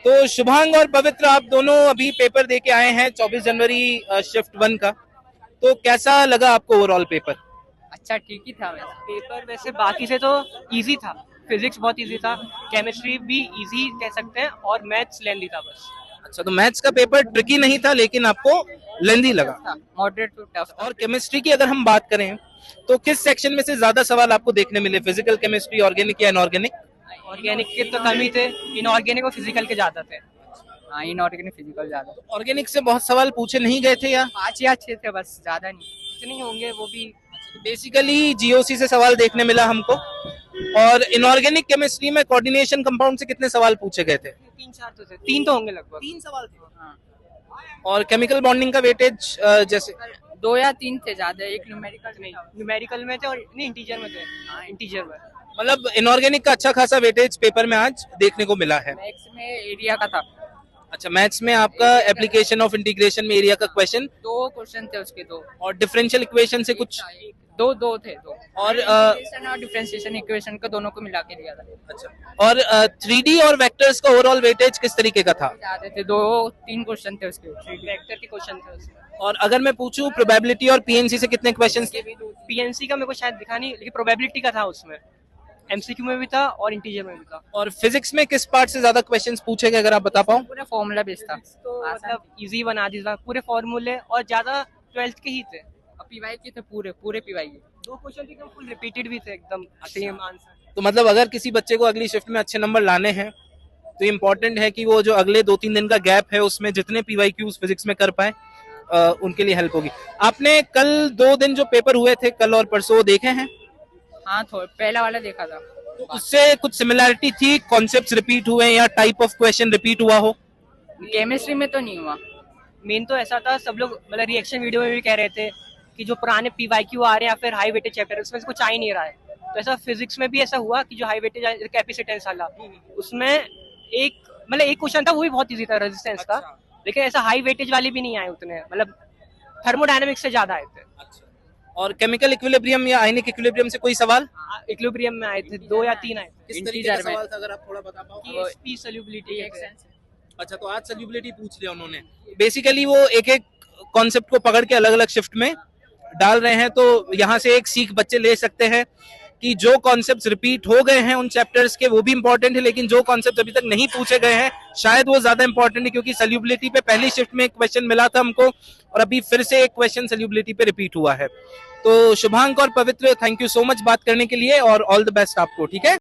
तो शुभांग और पवित्र, आप दोनों अभी पेपर दे के आए हैं 24 जनवरी शिफ्ट 1 का। तो कैसा लगा आपको ओवरऑल पेपर? अच्छा ठीक ही था वैसे। पेपर वैसे बाकी से तो इजी था। फिजिक्स बहुत इजी था, केमिस्ट्री भी इजी कह सकते हैं, और मैथ्स लेंदी था बस। अच्छा, तो मैथ्स का पेपर ट्रिकी नहीं था लेकिन आपको लेंदी लगा। Moderate to tough. और केमिस्ट्री की अगर हम बात करें तो किस सेक्शन में से ज्यादा सवाल आपको देखने मिले, फिजिकल केमिस्ट्री, ऑर्गेनिक या इनऑर्गेनिक? ऑर्गेनिक के तो कम ही थे, इनऑर्गेनिक और फिजिकल के ज्यादा थे। हाँ इनऑर्गेनिक फिजिकल ज्यादा। ऑर्गेनिक से बहुत सवाल पूछे नहीं गए थे या 5 या 6 थे बस, ज्यादा नहीं। इतने ही होंगे वो भी। बेसिकली जीओसी से सवाल देखने मिला हमको। और इनऑर्गेनिक केमिस्ट्री में कोऑर्डिनेशन कंपाउंड से कितने सवाल पूछे गए थे? 3-4 तो थे, 3 तो होंगे लगभग। 3 सवाल थे। हाँ। और केमिकल बॉन्डिंग का वेटेज जैसे 2 या 3 थे ज्यादा, एक न्यूमेरिकल नहीं, न्यूमेरिकल में थे और नहीं इंटीजर में थे। हाँ इंटीजर में। मतलब इनऑर्गेनिक का अच्छा खासा वेटेज पेपर में आज देखने को मिला है। मैथ्स में एरिया का था। अच्छा, मैथ्स में आपका एप्लीकेशन ऑफ इंटीग्रेशन में एरिया का क्वेश्चन 2 क्वेश्चन थे उसके, 2 और डिफरेंशियल इक्वेशन से कुछ। दो थे, 2 और और डिफरेंशिएशन इक्वेशन का दोनों को मिला के लिया था। अच्छा, और 3D और वेक्टर्स का ओवरऑल वेटेज किस तरीके का था? ज्यादा थे, 2-3 क्वेश्चन थे उसके। वेक्टर के क्वेश्चन थे उसमें। और अगर मैं पूछूं प्रोबेबिलिटी और पीएनसी से कितने क्वेश्चंस थे? पीएनसी का मेरे को शायद दिखा नहीं, लेकिन प्रोबेबिलिटी का था उसमें। एमसीक्यू में भी था और इंटीजर में भी था। और फिजिक्स में किस पार्ट से ज्यादा क्वेश्चंस पूछे गए अगर आप बता पाओ? पूरा फॉर्मूला बेस्ड था, तो मतलब इजी बना दिया था, पूरे फॉर्मूले, और ज्यादा 12th के ही थे। पीवाई के थे, पूरे पीवाई के। 2 क्वेश्चन एकदम फुल रिपीटेड भी थे, एकदम सेम आंसर। तो मतलब अगर किसी बच्चे को अगली शिफ्ट में अच्छे नंबर लाने हैं तो इम्पोर्टेंट है कि वो जो अगले 2-3 दिन का गैप है उसमें जितने पीवाईक्यूज फिजिक्स में कर पाए उनके लिए हेल्प होगी। आपने कल 2 दिन जो पेपर हुए थे, कल और परसों, देखे हैं? हाँ पहला वाला देखा था। तो उससे कुछ सिमिलैरिटी थी, कॉन्सेप्ट्स रिपीट हुए या टाइप ऑफ क्वेश्चन रिपीट हुआ हो? केमिस्ट्री में तो नहीं हुआ। मेन तो ऐसा था, सब लोग मतलब रिएक्शन वीडियो में भी कह रहे थे कि जो पुराने पीवाईक्यू आ रहे हैं या फिर हाई वेटेज चैप्टर उसमें से कुछ आ ही नहीं रहा है। तो ऐसा फिजिक्स में भी ऐसा हुआ कि जो हाई वेटेज कैपेसिटेंस वाला, उसमें एक क्वेश्चन था, वो भी बहुत इजी था, रेजिस्टेंस का। लेकिन ऐसा हाई वेटेज वाले भी नहीं आए उतने, मतलब थर्मोडायनेमिक्स से ज्यादा आए थे। और केमिकल इक्विलिब्रियम या आयनिक इक्विलिब्रियम से कोई सवाल? इक्विलिब्रियम में आए थे 2 या 3 आए थे। किस तरीके का सवाल था अगर आप थोड़ा बता पाओ? स्पी सॉल्युबिलिटी। अच्छा, तो आज सॉल्युबिलिटी पूछ लिया उन्होंने। बेसिकली वो एक एक कॉन्सेप्ट को पकड़ के अलग अलग शिफ्ट में डाल रहे हैं। तो यहाँ से एक सीख बच्चे ले सकते हैं कि जो कॉन्सेप्ट्स रिपीट हो गए हैं उन चैप्टर्स के, वो भी इंपॉर्टेंट है, लेकिन जो कॉन्सेप्ट अभी तक नहीं पूछे गए हैं शायद वो ज्यादा इंपॉर्टेंट है, क्योंकि सॉल्युबिलिटी पे पहली शिफ्ट में एक क्वेश्चन मिला था हमको और अभी फिर से एक क्वेश्चन सॉल्युबिलिटी पे रिपीट हुआ है। तो शुभांक और पवित्र, थैंक यू सो मच बात करने के लिए और ऑल द बेस्ट आपको। ठीक है।